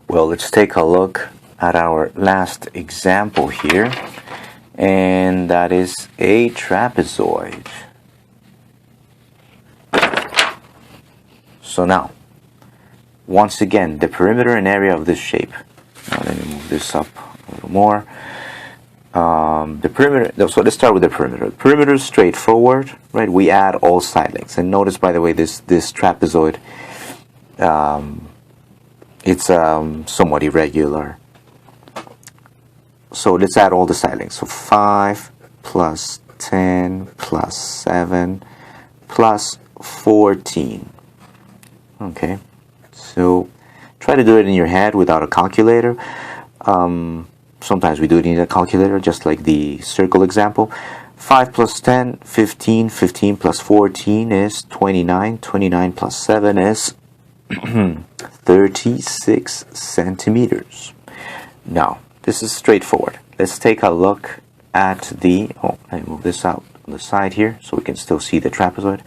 Well, let's take a look at our last example here, and that is a trapezoid. So now, once again, the perimeter and area of this shape. Now let me move this up a little more. The perimeter. So let's start with the perimeter. The perimeter is straightforward, right? We add all side lengths, and notice, by the way, this trapezoid. It's somewhat irregular. So let's add all the side lengths. So 5 plus 10 plus 7 plus 14. Okay, so try to do it in your head without a calculator. Sometimes we do it in a calculator, just like the circle example. 5 plus 10, 15. 15 plus 14 is 29. 29 plus 7 is 36 centimeters. Now, this is straightforward. Let's take a look at the... Oh, let me move this out on the side here so we can still see the trapezoid.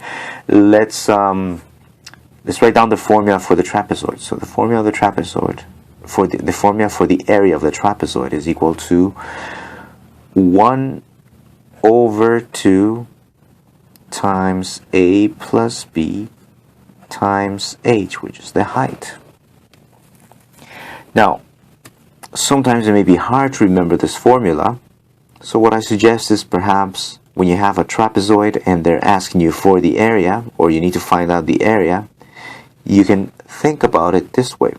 Let's write down the formula for the trapezoid. So the formula of the trapezoid, for the formula for the area of the trapezoid is equal to 1 over 2 times A plus B times H, which is the height. Now, sometimes it may be hard to remember this formula, so what I suggest is perhaps when you have a trapezoid and they're asking you for the area, or you need to find out the area, you can think about it this way.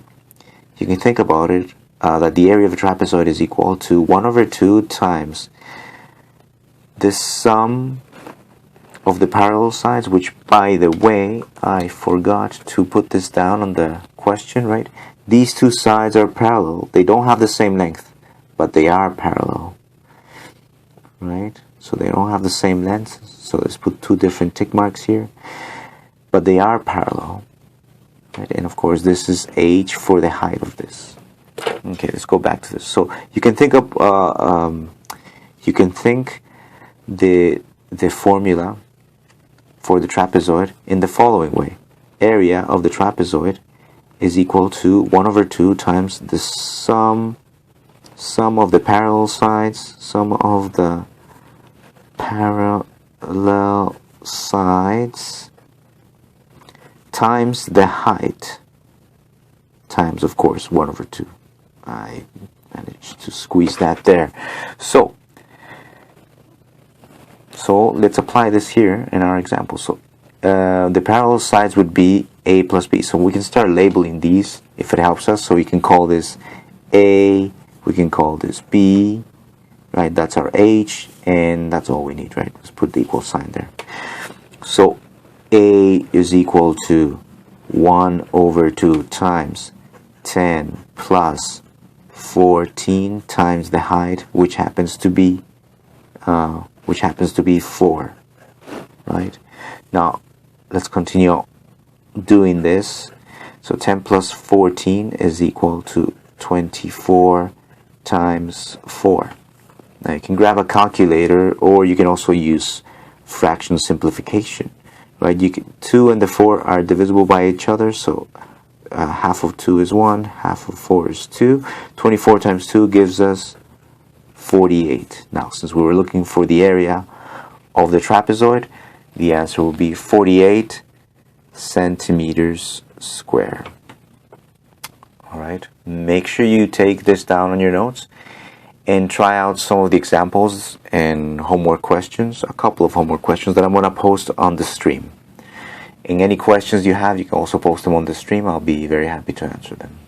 You can think about it that the area of a trapezoid is equal to 1 over 2 times the sum of the parallel sides, which, by the way, I forgot to put this down on the question, right? These two sides are parallel. They don't have the same length, but they are parallel, right? So they don't have the same length. So let's put 2 different tick marks here, but they are parallel. Right? And of course, this is H for the height of this. Okay, let's go back to this. So you can think of the formula for the trapezoid in the following way: area of the trapezoid is equal to 1 over 2 times the sum of the parallel sides, times the height, times, of course, 1 over 2. I managed to squeeze that there. So let's apply this here in our example. So the parallel sides would be A plus B. So we can start labeling these if it helps us. So we can call this A, we can call this B, right? That's our H, and that's all we need, right? Let's put the equal sign there. So A is equal to 1 over 2 times 10 plus 14 times the height, which happens to be 4, right? Now let's continue doing this. So 10 plus 14 is equal to 24 times 4. Now you can grab a calculator, or you can also use fraction simplification, right? 2 and the 4 are divisible by each other, so half of 2 is 1, half of 4 is 2. 24 times 2 gives us 48. Now, since we were looking for the area of the trapezoid, the answer will be 48 centimeters square. All right, make sure you take this down on your notes and try out some of the examples and homework questions, a couple of homework questions that I'm going to post on the stream. And any questions you have, you can also post them on the stream. I'll be very happy to answer them.